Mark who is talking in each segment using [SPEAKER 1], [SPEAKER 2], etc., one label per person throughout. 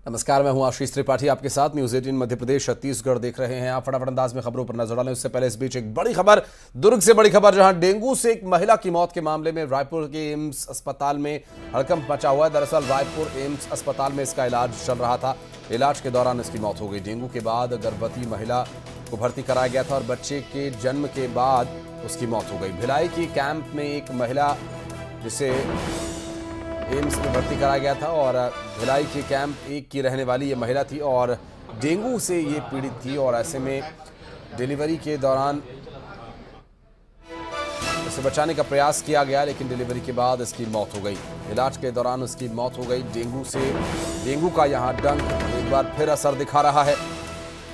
[SPEAKER 1] नमस्कार, मैं हूं आशीष त्रिपाठी आपके साथ। न्यूज 18 मध्य प्रदेश छत्तीसगढ़ देख रहे हैं आप। फटाफट अंदाज में खबरों पर नजर डालें उससे पहले इस बीच एक बड़ी खबर, दुर्ग से बड़ी खबर, जहां डेंगू से एक महिला की मौत के मामले में रायपुर के एम्स अस्पताल में हड़कंप मचा हुआ है। दरअसल रायपुर एम्स अस्पताल में इसका इलाज चल रहा था। इलाज के दौरान इसकी मौत हो गई। डेंगू के बाद गर्भवती महिला को भर्ती कराया गया था और बच्चे के जन्म के बाद उसकी मौत हो गई। भिलाई की कैंप में एक महिला जिसे एम्स में भर्ती कराया गया था और भिलाई के कैंप 1 की रहने वाली ये महिला थी और डेंगू से ये पीड़ित थी और ऐसे में डिलीवरी के दौरान इसे बचाने का प्रयास किया गया, लेकिन डिलीवरी के बाद इसकी मौत हो गई। इलाज के दौरान उसकी मौत हो गई। डेंगू का यहाँ डंक एक बार फिर असर दिखा रहा है।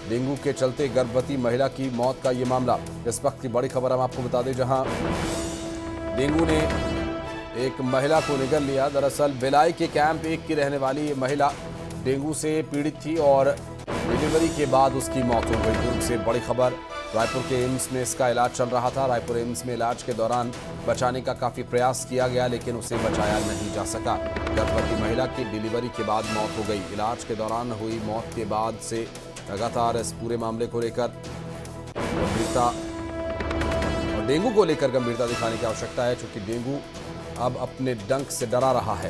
[SPEAKER 1] डेंगू के चलते गर्भवती महिला की मौत का ये मामला इस वक्त की बड़ी खबर हम आपको बता दें, जहां डेंगू ने एक महिला को निगल लिया। दरअसल भिलाई के कैंप 1 की रहने वाली ये महिला डेंगू से पीड़ित थी और डिलीवरी के बाद उसकी मौत हो गई। दुर्ग से बड़ी खबर, रायपुर के एम्स में इसका इलाज चल रहा था। रायपुर एम्स में इलाज के दौरान बचाने का काफ़ी प्रयास किया गया, लेकिन उसे बचाया नहीं जा सका। गर्भवती महिला की डिलीवरी के बाद मौत हो गई। इलाज के दौरान हुई मौत के बाद से लगातार इस पूरे मामले को लेकर गंभीरता और डेंगू को लेकर गंभीरता दिखाने की आवश्यकता है, क्योंकि डेंगू अब अपने डंक से डरा रहा है।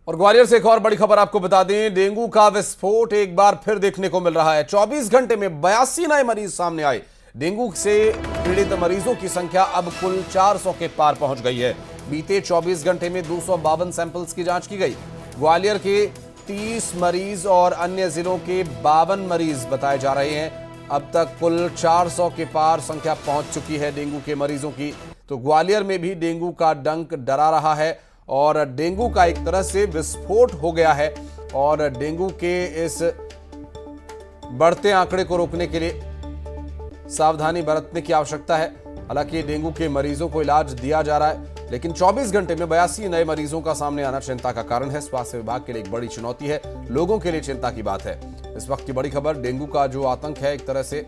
[SPEAKER 1] और ग्वालियर से एक और बड़ी खबर आपको बता दें, डेंगू का विस्फोट एक बार फिर देखने को मिल रहा है। 24 घंटे में 82 नए मरीज सामने आए। डेंगू से पीड़ित मरीजों की संख्या अब कुल 400 के पार पहुंच गई है। बीते 24 घंटे में 252 सैंपल्स की जांच की गई। ग्वालियर के 30 मरीज और अन्य जिलों के 52 मरीज बताए जा रहे हैं। अब तक कुल 400 के पार संख्या पहुंच चुकी है डेंगू के मरीजों की। तो ग्वालियर में भी डेंगू का डंक डरा रहा है और डेंगू का एक तरह से विस्फोट हो गया है और डेंगू के इस बढ़ते आंकड़े को रोकने के लिए सावधानी बरतने की आवश्यकता है। हालांकि डेंगू के मरीजों को इलाज दिया जा रहा है, लेकिन 24 घंटे में 82 नए मरीजों का सामने आना चिंता का कारण है। स्वास्थ्य विभाग के लिए एक बड़ी चुनौती है, लोगों के लिए चिंता की बात है। इस वक्त की बड़ी खबर, डेंगू का जो आतंक है एक तरह से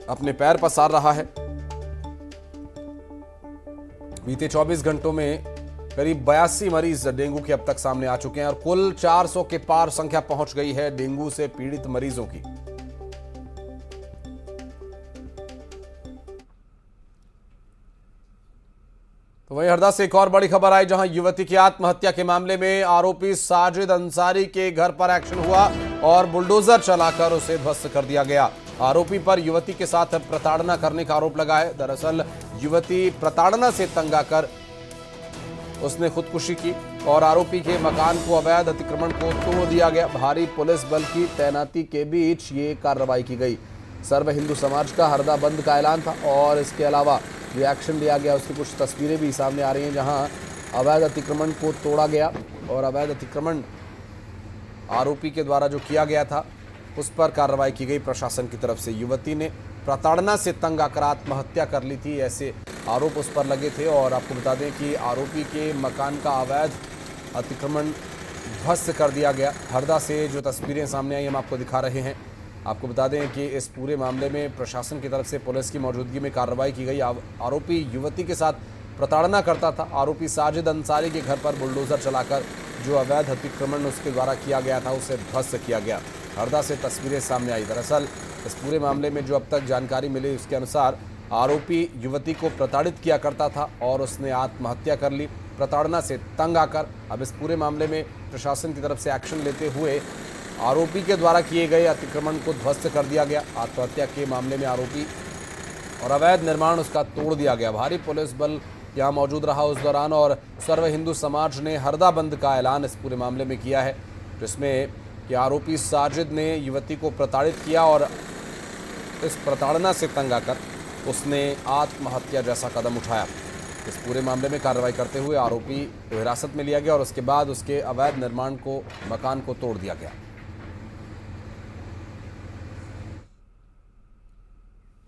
[SPEAKER 1] अपने पैर पसार रहा है। बीते 24 घंटों में करीब 82 मरीज डेंगू के अब तक सामने आ चुके हैं और कुल 400 के पार संख्या पहुंच गई है डेंगू से पीड़ित मरीजों की। तो वहीं हरदा से एक और बड़ी खबर आई, जहां युवती की आत्महत्या के मामले में आरोपी साजिद अंसारी के घर पर एक्शन हुआ और बुलडोजर चलाकर उसे ध्वस्त कर दिया गया। आरोपी पर युवती के साथ प्रताड़ना करने का आरोप लगा है। दरअसल युवती प्रताड़ना से तंग आकर उसने खुदकुशी की और आरोपी के मकान को अवैध अतिक्रमण को तोड़ दिया गया। भारी पुलिस बल की तैनाती के बीच ये कार्रवाई की गई। सर्व हिंदू समाज का हरदा बंद का ऐलान था और इसके अलावा रिएक्शन लिया गया। उसकी कुछ तस्वीरें भी सामने आ रही हैं, जहां अवैध अतिक्रमण को तोड़ा गया और अवैध अतिक्रमण आरोपी के द्वारा जो किया गया था उस पर कार्रवाई की गई प्रशासन की तरफ से। युवती ने प्रताड़ना से तंग आकर आत्महत्या कर ली थी, ऐसे आरोप उस पर लगे थे। और आपको बता दें कि आरोपी के मकान का अवैध अतिक्रमण ध्वस्त कर दिया गया। हरदा से जो तस्वीरें सामने आई हम आपको दिखा रहे हैं। आपको बता दें कि इस पूरे मामले में प्रशासन की तरफ से पुलिस की मौजूदगी में कार्रवाई की गई। आरोपी युवती के साथ प्रताड़ना करता था। आरोपी साजिद अंसारी के घर पर बुलडोजर चलाकर जो अवैध अतिक्रमण उसके द्वारा किया गया था उसे ध्वस्त किया गया। हरदा से तस्वीरें सामने आई। दरअसल इस पूरे मामले में जो अब तक जानकारी मिली उसके अनुसार आरोपी युवती को प्रताड़ित किया करता था और उसने आत्महत्या कर ली प्रताड़ना से तंग आकर। अब इस पूरे मामले में प्रशासन की तरफ से एक्शन लेते हुए आरोपी के द्वारा किए गए अतिक्रमण को ध्वस्त कर दिया गया। आत्महत्या के मामले में आरोपी और अवैध निर्माण उसका तोड़ दिया गया। भारी पुलिस बल यहाँ मौजूद रहा उस दौरान और सर्व हिंदू समाज ने हरदा बंद का ऐलान इस पूरे मामले में किया है, जिसमें कि आरोपी साजिद ने युवती को प्रताड़ित किया और इस प्रताड़ना से तंग आकर उसने आत्महत्या जैसा कदम उठाया। इस पूरे मामले में कार्रवाई करते हुए आरोपी को हिरासत में लिया गया और उसके बाद उसके अवैध निर्माण को मकान को तोड़ दिया गया।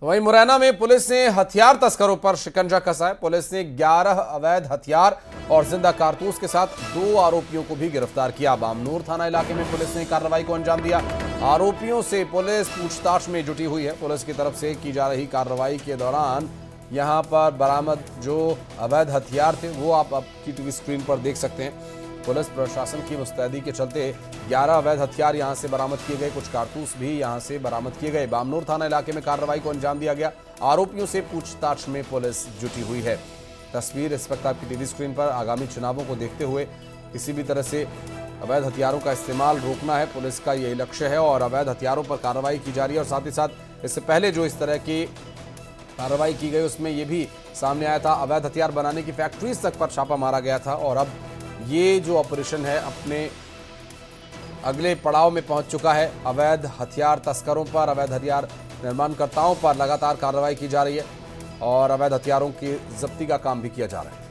[SPEAKER 1] वहीं मुरैना में पुलिस ने हथियार तस्करों पर शिकंजा कसा है। पुलिस ने 11 अवैध हथियार और जिंदा कारतूस के साथ 2 आरोपियों को भी गिरफ्तार किया। बामनूर थाना इलाके में पुलिस ने कार्रवाई को अंजाम दिया। आरोपियों से पुलिस पूछताछ में जुटी हुई है। पुलिस की तरफ से की जा रही कार्रवाई के दौरान यहाँ पर बरामद जो अवैध हथियार थे वो आप आपकी टीवी स्क्रीन पर देख सकते हैं। पुलिस प्रशासन की मुस्तैदी के चलते 11 अवैध हथियार यहां से बरामद किए गए, कुछ कारतूस भी यहां से बरामद किए गए। बामनोर थाना इलाके में कार्रवाई को अंजाम दिया गया। आरोपियों से पूछताछ में पुलिस जुटी हुई है। तस्वीर इस वक्त आपकी टीवी स्क्रीन पर। आगामी चुनावों को देखते हुए किसी भी तरह से अवैध हथियारों का इस्तेमाल रोकना है, पुलिस का यही लक्ष्य है और अवैध हथियारों पर कार्रवाई की जा रही है। और साथ ही साथ इससे पहले जो इस तरह की कार्रवाई की गई उसमें यह भी सामने आया था, अवैध हथियार बनाने की फैक्ट्रीज तक पर छापा मारा गया था। और अब ये जो ऑपरेशन है अपने अगले पड़ाव में पहुंच चुका है। अवैध हथियार तस्करों पर, अवैध हथियार निर्माणकर्ताओं पर लगातार कार्रवाई की जा रही है और अवैध हथियारों की जब्ती का काम भी किया जा रहा है।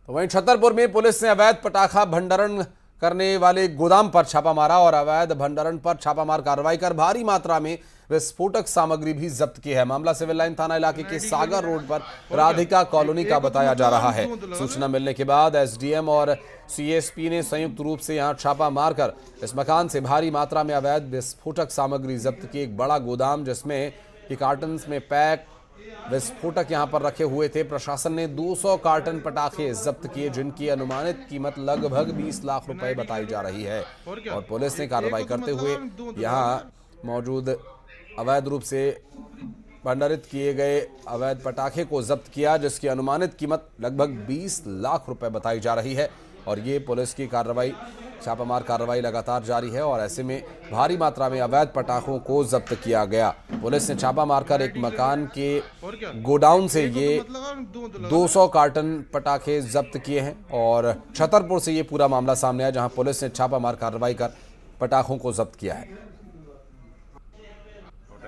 [SPEAKER 1] तो वहीं छतरपुर में पुलिस ने अवैध पटाखा भंडारण करने वाले गोदाम पर छापा मारा और अवैध भंडारण पर छापामार कार्रवाई कर भारी मात्रा में विस्फोटक सामग्री भी जब्त की है। मामला सिविल लाइन थाना इलाके के सागर रोड पर राधिका कॉलोनी का बताया जा रहा है। सूचना मिलने के बाद एसडीएम और सीएसपी ने संयुक्त रूप से यहां छापा मारकर इस मकान से भारी मात्रा में अवैध विस्फोटक सामग्री जब्त की। एक बड़ा गोदाम जिसमें कार्टन में पैक विस्फोटक यहां पर रखे हुए थे। प्रशासन ने 200 कार्टन पटाखे जब्त किए जिनकी अनुमानित कीमत लगभग 20 लाख रुपए बताई जा रही है। और पुलिस ने कार्रवाई करते हुए यहां मौजूद अवैध रूप से भंडारित किए गए अवैध पटाखे को जब्त किया जिसकी अनुमानित कीमत लगभग 20 लाख रुपए बताई जा रही है। और ये पुलिस की कार्रवाई, छापामार कार्रवाई लगातार जारी है और ऐसे में भारी मात्रा में अवैध पटाखों को जब्त किया गया। पुलिस ने छापा मारकर एक मकान के गोडाउन से ये 200 कार्टन पटाखे जब्त किए हैं। और छतरपुर से ये पूरा मामला सामने आया जहां पुलिस ने छापामार कार्रवाई कर पटाखों को जब्त किया है।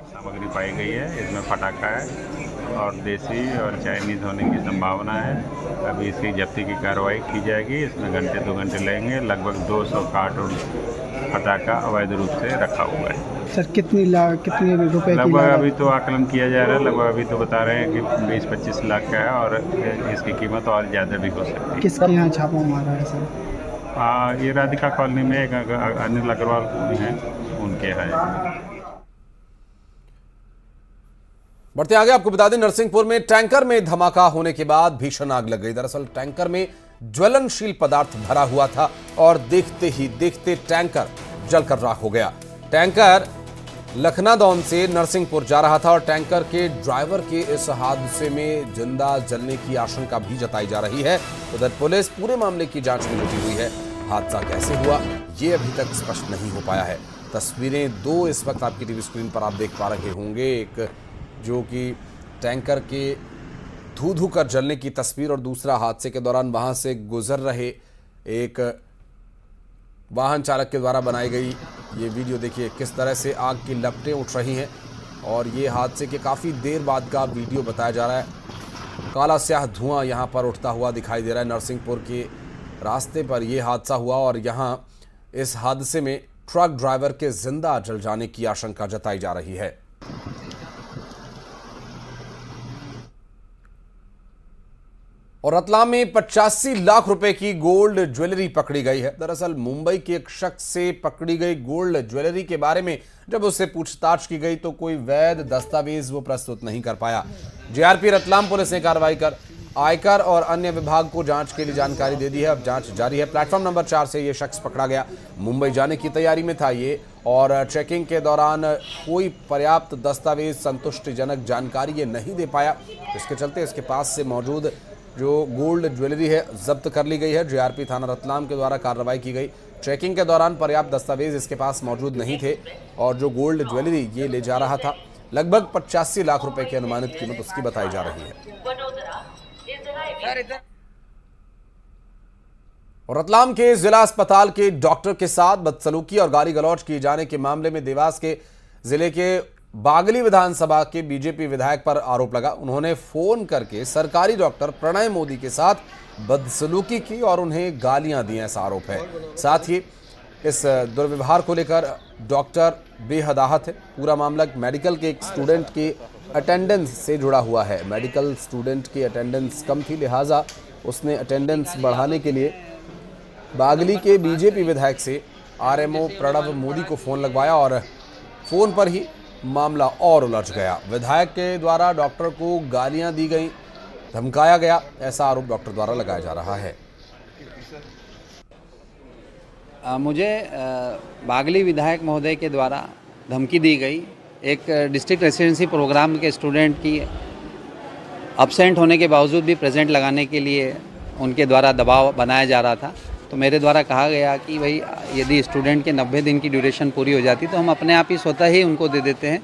[SPEAKER 2] सामग्री पाई गई है, इसमें पटाखा है और देसी और चाइनीज होने की संभावना है। अभी इसकी जब्ती की कार्रवाई की जाएगी। इसमें घंटे 2 घंटे लगेंगे। लगभग 200 कार्टून पटाखा अवैध रूप से रखा हुआ है।
[SPEAKER 3] सर कितने रुपए
[SPEAKER 2] लगभग अभी तो आकलन किया जा रहा है। लगभग अभी तो बता रहे हैं कि 20-25 लाख का है और इसकी कीमत और ज़्यादा भी हो सकती है।
[SPEAKER 3] किसके यहाँ छापा मारा है सर?
[SPEAKER 2] ये राधिका कॉलोनी में एक अनिल अग्रवाल हैं, उनके यहाँ।
[SPEAKER 1] बढ़ते आगे आपको बता दें, नरसिंहपुर में टैंकर में धमाका होने के बाद भीषण आग लग गई। दरअसल टैंकर में ज्वलनशील पदार्थ भरा हुआ था और देखते ही देखते टैंकर जलकर राख हो गया। टैंकर लखनादौन से नरसिंहपुर जा रहा था और टैंकर के ड्राइवर के इस हादसे में जिंदा जलने की आशंका भी जताई जा रही है। उधर पुलिस पूरे मामले की जांच में जुटी हुई है। हादसा कैसे हुआ ये अभी तक स्पष्ट नहीं हो पाया है। तस्वीरें दो इस वक्त आपकी टीवी स्क्रीन पर आप देख पा रहे होंगे, एक जो कि टैंकर के धू कर जलने की तस्वीर और दूसरा हादसे के दौरान वहां से गुजर रहे एक वाहन चालक के द्वारा बनाई गई ये वीडियो। देखिए किस तरह से आग की लपटें उठ रही हैं और ये हादसे के काफ़ी देर बाद का वीडियो बताया जा रहा है। काला स्याह धुआं यहाँ पर उठता हुआ दिखाई दे रहा है। नरसिंहपुर के रास्ते पर यह हादसा हुआ और यहाँ इस हादसे में ट्रक ड्राइवर के जिंदा जल जाने की आशंका जताई जा रही है। और रतलाम में 85 लाख रुपए की गोल्ड ज्वेलरी पकड़ी गई है। दरअसल मुंबई के एक शख्स से पकड़ी गई गोल्ड ज्वेलरी के बारे में जब उससे पूछताछ की गई तो कोई वैध दस्तावेज वो प्रस्तुत नहीं कर पाया। जीआरपी रतलाम पुलिस ने कार्रवाई कर आयकर और अन्य विभाग को जांच के लिए जानकारी दे दी है। अब जांच जारी है। प्लेटफॉर्म नंबर 4 से ये शख्स पकड़ा गया। मुंबई जाने की तैयारी में था ये और चेकिंग के दौरान कोई पर्याप्त दस्तावेज संतुष्टिजनक जानकारी ये नहीं दे पाया। इसके चलते इसके पास से मौजूद जो गोल्ड ज्वेलरी है जब्त कर ली गई है। जीआरपी थाना रतलाम के द्वारा कार्रवाई की गई। ट्रैकिंग के दौरान पर्याप्त दस्तावेज इसके पास मौजूद नहीं थे और जो गोल्ड ज्वेलरी ये ले जा रहा था लगभग 85 लाख रुपए की अनुमानित कीमत उसकी बताई जा रही है। और रतलाम के जिला अस्पताल के डॉक्टर के साथ बदसलूकी और गाली गलौज किए जाने के मामले में देवास के जिले के बागली विधानसभा के बीजेपी विधायक पर आरोप लगा। उन्होंने फोन करके सरकारी डॉक्टर प्रणय मोदी के साथ बदसलूकी की और उन्हें गालियां दी, ऐसा आरोप है। साथ ही इस दुर्व्यवहार को लेकर डॉक्टर बेहद आहत है। पूरा मामला मेडिकल के एक स्टूडेंट की अटेंडेंस से जुड़ा हुआ है। मेडिकल स्टूडेंट की अटेंडेंस कम थी, लिहाजा उसने अटेंडेंस बढ़ाने के लिए बागली के बीजेपी विधायक से आरएमओ प्रणव मोदी को फोन लगवाया और फोन पर ही मामला और उलझ गया। विधायक के द्वारा डॉक्टर को गालियां दी गई, धमकाया गया, ऐसा आरोप डॉक्टर द्वारा लगाया जा रहा है।
[SPEAKER 4] मुझे बागली विधायक महोदय के द्वारा धमकी दी गई। एक डिस्ट्रिक्ट रेसिडेंसी प्रोग्राम के स्टूडेंट की अब्सेंट होने के बावजूद भी प्रेजेंट लगाने के लिए उनके द्वारा दबाव बनाया जा रहा था। तो मेरे द्वारा कहा गया कि भाई यदि स्टूडेंट के 90 दिन की ड्यूरेशन पूरी हो जाती तो हम अपने आप ही स्वतः ही उनको दे देते हैं।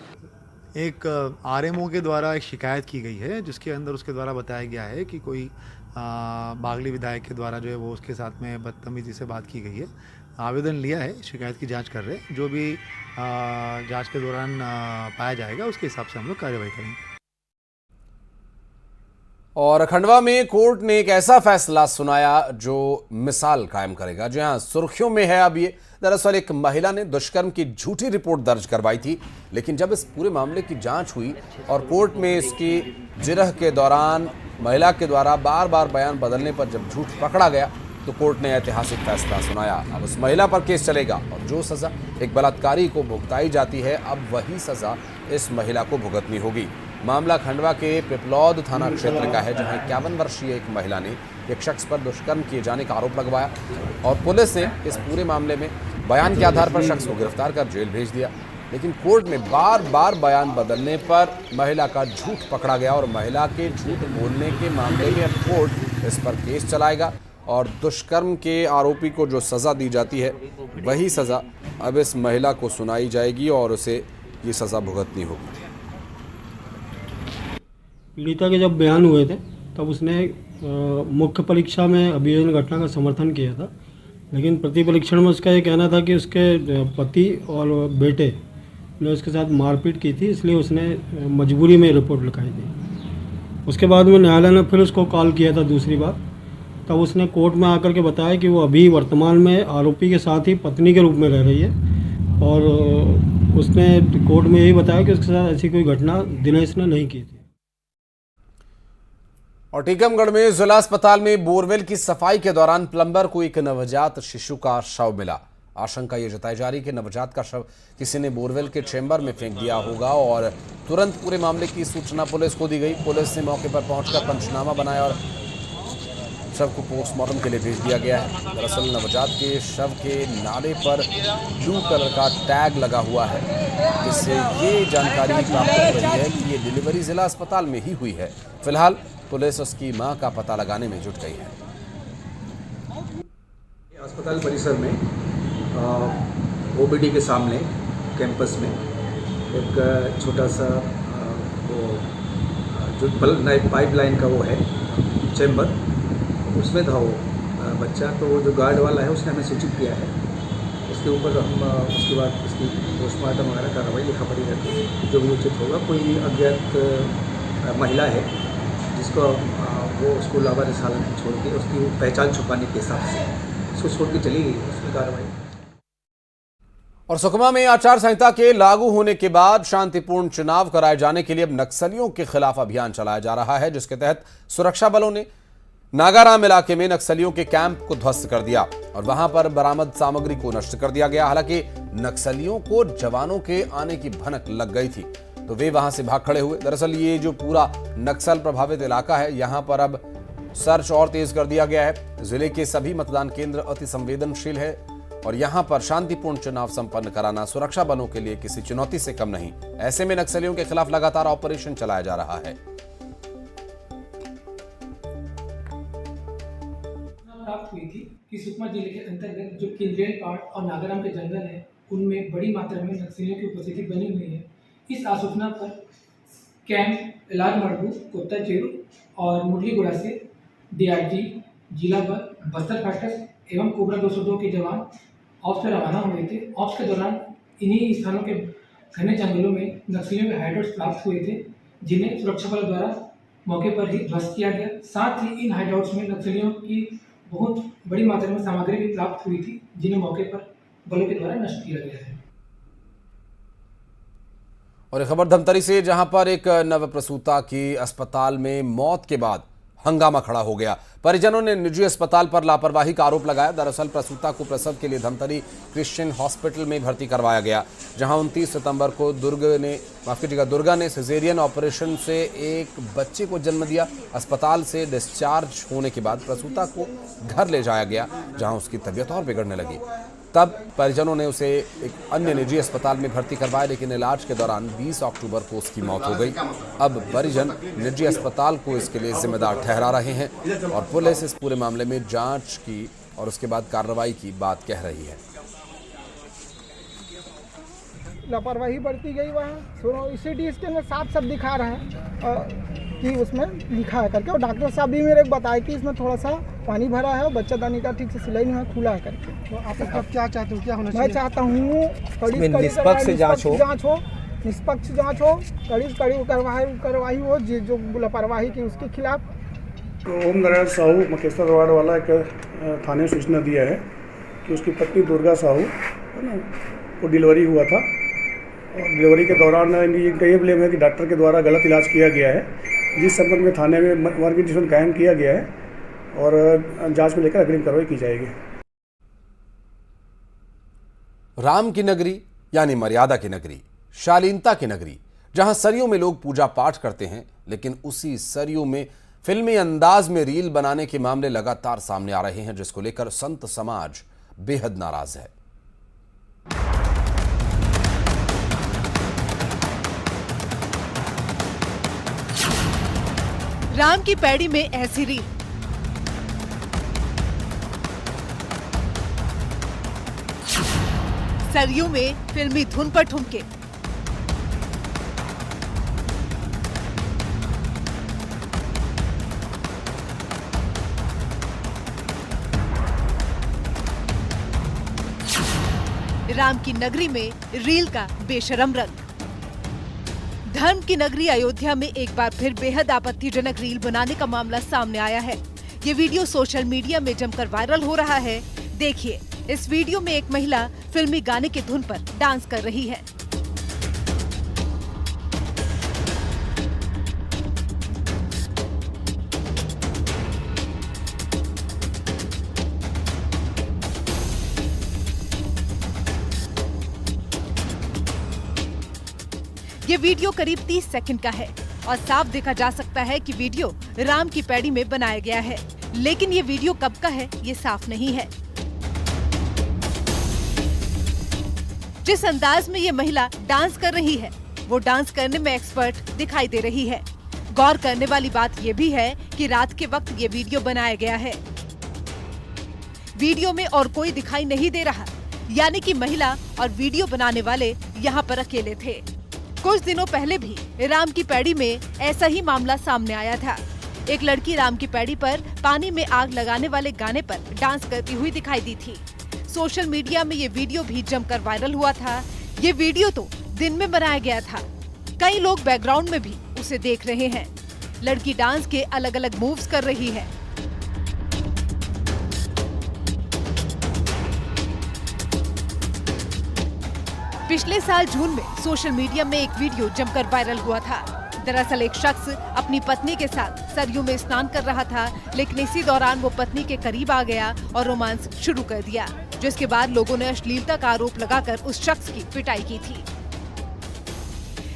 [SPEAKER 5] एक आरएमओ के द्वारा एक शिकायत की गई है जिसके अंदर उसके द्वारा बताया गया है कि कोई बागली विधायक के द्वारा जो है वो उसके साथ में बदतमीजी से बात की गई है। आवेदन लिया है, शिकायत की जांच कर रहे हैं। जो भी जांच के दौरान पाया जाएगा उसके हिसाब से हम लोग कार्रवाई करेंगे।
[SPEAKER 1] और खंडवा में कोर्ट ने एक ऐसा फैसला सुनाया जो मिसाल कायम करेगा। जी हाँ, सुर्खियों में है अब ये। दरअसल एक महिला ने दुष्कर्म की झूठी रिपोर्ट दर्ज करवाई थी, लेकिन जब इस पूरे मामले की जांच हुई और कोर्ट में इसकी जिरह के दौरान महिला के द्वारा बार बार बयान बदलने पर जब झूठ पकड़ा गया तो कोर्ट ने ऐतिहासिक फैसला सुनाया। अब उस महिला पर केस चलेगा और जो सजा एक बलात्कारी को भुगताई जाती है, अब वही सजा इस महिला को भुगतनी होगी। मामला खंडवा के पिपलौद थाना क्षेत्र का है, जहां 51 वर्षीय एक महिला ने एक शख्स पर दुष्कर्म किए जाने का आरोप लगवाया और पुलिस ने इस पूरे मामले में बयान के आधार पर शख्स को गिरफ्तार कर जेल भेज दिया। लेकिन कोर्ट में बार बार बयान बदलने पर महिला का झूठ पकड़ा गया और महिला के झूठ बोलने के मामले में अब कोर्ट इस पर केस चलाएगा और दुष्कर्म के आरोपी को जो सज़ा दी जाती है वही सज़ा अब इस महिला को सुनाई जाएगी और उसे ये सज़ा भुगतनी होगी।
[SPEAKER 6] पीड़िता के जब बयान हुए थे तब उसने मुख्य परीक्षा में अभियोजन घटना का समर्थन किया था, लेकिन प्रति परीक्षण में उसका ये कहना था कि उसके पति और बेटे ने उसके साथ मारपीट की थी, इसलिए उसने मजबूरी में रिपोर्ट लिखाई थी। उसके बाद में न्यायालय ने फिर उसको कॉल किया था दूसरी बार, तब उसने कोर्ट में आकर के बताया कि वो अभी वर्तमान में आरोपी के साथ ही पत्नी के रूप में रह रही है और उसने कोर्ट में यही बताया कि उसके साथ ऐसी कोई घटना दिनेश ने नहीं की थी।
[SPEAKER 1] और टीकमगढ़ में जिला अस्पताल में बोरवेल की सफाई के दौरान प्लम्बर को एक नवजात शिशु का शव मिला। आशंका ये जताई जा रही कि नवजात का शव किसी ने बोरवेल के चेंबर में फेंक दिया होगा और तुरंत पूरे मामले की सूचना पुलिस को दी गई। पुलिस ने मौके पर पहुंचकर पंचनामा बनाया और शव को पोस्टमार्टम के लिए भेज दिया गया है। दरअसल नवजात के शव के नाले पर ब्लू कलर का टैग लगा हुआ है, जिससे ये जानकारी प्राप्त हो रही है कि ये डिलीवरी जिला अस्पताल में ही हुई है। फिलहाल पुलिस उसकी मां का पता लगाने में जुट गई है।
[SPEAKER 7] अस्पताल परिसर में ओपीडी के सामने कैंपस में एक छोटा सा वो जो पाइपलाइन का वो है चेंबर, उसमें था वो बच्चा। तो वो जो गार्ड वाला है उसने हमें सूचित किया है, उसके ऊपर हम उसके बाद उसकी पोस्टमार्टम वगैरह कार्रवाई लिखा पड़ी रहती जो भी उचित होगा। कोई अज्ञात महिला है जिसको वो उसको लावारिस हालत में छोड़ के उसकी पहचान छुपाने के हिसाब से उसको छोड़ के चली गई, उसमें कार्रवाई।
[SPEAKER 1] और सुकमा में आचार संहिता के लागू होने के बाद शांतिपूर्ण चुनाव कराए जाने के लिए अब नक्सलियों के खिलाफ अभियान चलाया जा रहा है, जिसके तहत सुरक्षा बलों ने नागाराम इलाके में नक्सलियों के कैंप को ध्वस्त कर दिया और वहां पर बरामद सामग्री को नष्ट कर दिया गया। हालांकि नक्सलियों को जवानों के आने की भनक लग गई थी तो वे वहां से भाग खड़े हुए। दरअसल ये जो पूरा नक्सल प्रभावित इलाका है, यहां पर अब सर्च और तेज कर दिया गया है। जिले के सभी मतदान केंद्र अति संवेदनशील है और यहां पर शांतिपूर्ण चुनाव संपन्न कराना सुरक्षा बलों के लिए किसी चुनौती से कम नहीं। ऐसे में नक्सलियों के खिलाफ लगातार ऑपरेशन चलाया जा रहा है।
[SPEAKER 8] प्राप्त हुई थी कि सुकमा जिले के अंतर्गत जो किंद्रेल पार्ट और नागाराम के जंगल है उनमें बड़ी मात्रा में नक्सलियों की उपस्थिति बनी हुई है। इस आसूचना पर कैंप इलाज मड़बू कोत्ता चेरू और मुरलीगुड़ा से डीआरजी, जिला बल, बस्तर फाइटर्स एवं कोबरा 202 के जवान ऑप्स पर रवाना हुए थे। ऑप्स के दौरान इन्हीं स्थानों के घने जंगलों में नक्सलियों के हाइडआउट्स प्राप्त हुए थे, जिन्हें सुरक्षा बलों द्वारा मौके पर ही ध्वस्त किया गया। साथ ही इन हाइडआउट्स में नक्सलियों की बहुत बड़ी मात्रा में सामग्री भी प्राप्त हुई थी, जिन्हें मौके पर बलों के द्वारा नष्ट किया गया है। और
[SPEAKER 1] खबर धमतरी से, जहां पर एक नवप्रसूता की अस्पताल में मौत के बाद हंगामा खड़ा हो गया। परिजनों ने निजी अस्पताल पर लापरवाही का आरोप लगाया। दरअसल प्रसूता को प्रसव के लिए धमतरी क्रिश्चियन हॉस्पिटल में भर्ती करवाया गया, जहां 29 सितंबर को दुर्गा ने सिजेरियन ऑपरेशन से एक बच्चे को जन्म दिया। अस्पताल से डिस्चार्ज होने के बाद प्रसूता को घर ले जाया गया, जहां उसकी तबीयत और बिगड़ने लगी। तब परिजनों ने उसे एक अन्य निजी अस्पताल में भर्ती करवाया, लेकिन इलाज के दौरान 20 अक्टूबर को उसकी मौत हो गई। अब परिजन निजी अस्पताल को इसके लिए जिम्मेदार ठहरा रहे हैं और पुलिस इस पूरे मामले में जांच की और उसके बाद कार्रवाई की बात कह रही है।
[SPEAKER 3] लापरवाही बरती गई वहाँ। सीटी स्कैन में साफ सब दिखा रहा है कि उसमें लिखा है करके, और डॉक्टर साहब भी मेरे को बताया कि इसमें थोड़ा सा पानी भरा है और बच्चादानी का ठीक से सिलाई नहीं है, खुला है करके। तो आप क्या चाहते हो, क्या होना चाहिए? मैं चाहता हूँ निष्पक्ष जांच हो, निष्पक्ष जांच हो, कड़ी कार्रवाई हो जो लापरवाही की उसके खिलाफ।
[SPEAKER 9] तो ओम नारायण साहू मकेश्वर वार्ड वाला एक थाने सूचना दिया है कि उसकी पत्नी दुर्गा साहू है ना, वो डिलीवरी हुआ था और डिलीवरी के दौरान ये ब्लेम है कि डॉक्टर के द्वारा गलत इलाज किया गया है, जिस संबंध में थाने में मार्गदर्शन कायम किया गया है और जांच में लेकर अग्रिम कार्रवाई की जाएगी।
[SPEAKER 1] राम की नगरी यानी मर्यादा की नगरी, शालीनता की नगरी, जहां सरयू में लोग पूजा पाठ करते हैं, लेकिन उसी सरयू में फिल्मी अंदाज में रील बनाने के मामले लगातार सामने आ रहे हैं, जिसको लेकर संत समाज बेहद नाराज है।
[SPEAKER 10] राम की पैड़ी में ऐसी रील, सरयू में फिल्मी धुन पर ठुमके, राम की नगरी में रील का बेशरम रंग। धर्म की नगरी अयोध्या में एक बार फिर बेहद आपत्तिजनक रील बनाने का मामला सामने आया है। ये वीडियो सोशल मीडिया में जमकर वायरल हो रहा है। देखिए, इस वीडियो में एक महिला फिल्मी गाने की धुन पर डांस कर रही है। ये वीडियो करीब 30 सेकंड का है और साफ देखा जा सकता है कि वीडियो राम की पैड़ी में बनाया गया है, लेकिन ये वीडियो कब का है ये साफ नहीं है। जिस अंदाज में ये महिला डांस कर रही है, वो डांस करने में एक्सपर्ट दिखाई दे रही है। गौर करने वाली बात ये भी है कि रात के वक्त ये वीडियो बनाया गया है। वीडियो में और कोई दिखाई नहीं दे रहा, यानी कि महिला और वीडियो बनाने वाले यहाँ पर अकेले थे। कुछ दिनों पहले भी राम की पैड़ी में ऐसा ही मामला सामने आया था। एक लड़की राम की पैड़ी पर पानी में आग लगाने वाले गाने पर डांस करती हुई दिखाई दी थी। सोशल मीडिया में ये वीडियो भी जमकर वायरल हुआ था। ये वीडियो तो दिन में बनाया गया था। कई लोग बैकग्राउंड में भी उसे देख रहे हैं। लड़की डांस के अलग अलग मूव्स कर रही है। पिछले साल जून में सोशल मीडिया में एक वीडियो जमकर वायरल हुआ था। दरअसल एक शख्स अपनी पत्नी के साथ सरयू में स्नान कर रहा था, लेकिन इसी दौरान वो पत्नी के करीब आ गया और रोमांस शुरू कर दिया, जिसके बाद लोगों ने अश्लीलता का आरोप लगाकर उस शख्स की पिटाई की थी।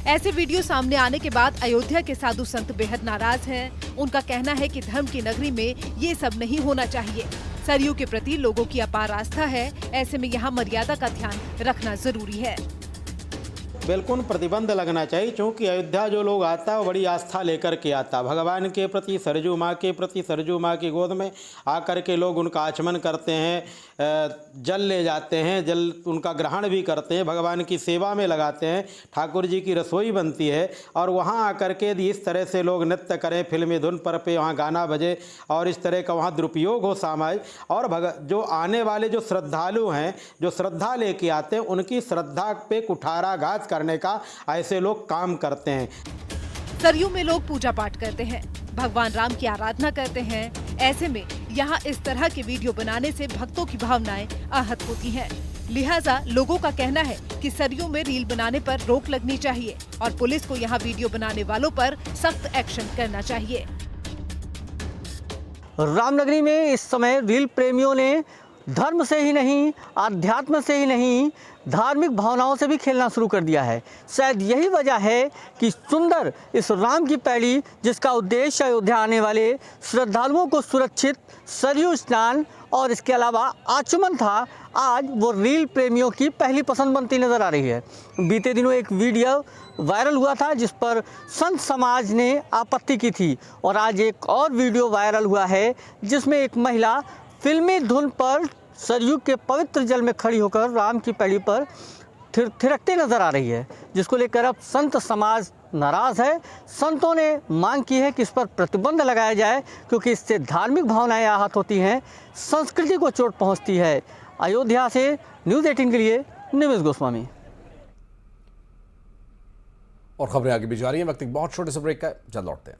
[SPEAKER 10] ऐसे वीडियो सामने आने के बाद अयोध्या के साधु संत बेहद नाराज हैं। उनका कहना है कि धर्म की नगरी में ये सब नहीं होना चाहिए। सरयू के प्रति लोगों की अपार आस्था है, ऐसे में यहाँ मर्यादा का ध्यान रखना जरूरी है।
[SPEAKER 11] बिल्कुल प्रतिबंध लगना चाहिए, क्योंकि अयोध्या जो लोग आता है वो बड़ी आस्था लेकर के आता, भगवान के प्रति, सरजू माँ के प्रति, सरजू माँ की गोद में आकर के लोग उनका आचमन करते हैं, जल ले जाते हैं, जल उनका ग्रहण भी करते हैं, भगवान की सेवा में लगाते हैं, ठाकुर जी की रसोई बनती है। और वहाँ आकर के यदि इस तरह से लोग नृत्य करें, फिल्मी धुन पर पे वहाँ गाना बजे और इस तरह का वहाँ दुरुपयोग हो सामाजिक, और जो आने वाले जो श्रद्धालु हैं, जो श्रद्धा लेके आते हैं, उनकी श्रद्धा पे कुठाराघात करने का ऐसे लोग काम करते हैं।
[SPEAKER 10] सरयू में लोग पूजा पाठ करते हैं, भगवान राम की आराधना करते हैं। ऐसे में यहाँ इस तरह के वीडियो बनाने से भक्तों की भावनाएं आहत होती हैं। लिहाजा लोगों का कहना है कि सरयू में रील बनाने पर रोक लगनी चाहिए और पुलिस को यहाँ वीडियो बनाने वालों पर सख्त एक्शन करना चाहिए।
[SPEAKER 12] रामनगरी में इस समय रील प्रेमियों ने धर्म से ही नहीं, आध्यात्म से ही नहीं, धार्मिक भावनाओं से भी खेलना शुरू कर दिया है। शायद यही वजह है कि सुंदर इस राम की पैड़ी, जिसका उद्देश्य अयोध्या आने वाले श्रद्धालुओं को सुरक्षित सरयू स्नान और इसके अलावा आचमन था, आज वो रील प्रेमियों की पहली पसंद बनती नज़र आ रही है। बीते दिनों एक वीडियो वायरल हुआ था जिस पर संत समाज ने आपत्ति की थी, और आज एक और वीडियो वायरल हुआ है जिसमें एक महिला फिल्मी धुन पर सरयू के पवित्र जल में खड़ी होकर राम की पैड़ी पर थिरकते नजर आ रही है, जिसको लेकर अब संत समाज नाराज़ है। संतों ने मांग की है कि इस पर प्रतिबंध लगाया जाए, क्योंकि इससे धार्मिक भावनाएं आहत होती हैं, संस्कृति को चोट पहुंचती है। अयोध्या से न्यूज़ 18 के लिए निमिष गोस्वामी।
[SPEAKER 1] और खबरें आगे भी जारी हैं। वक्त एक बहुत छोटे से ब्रेक का है, जल्द लौटते हैं।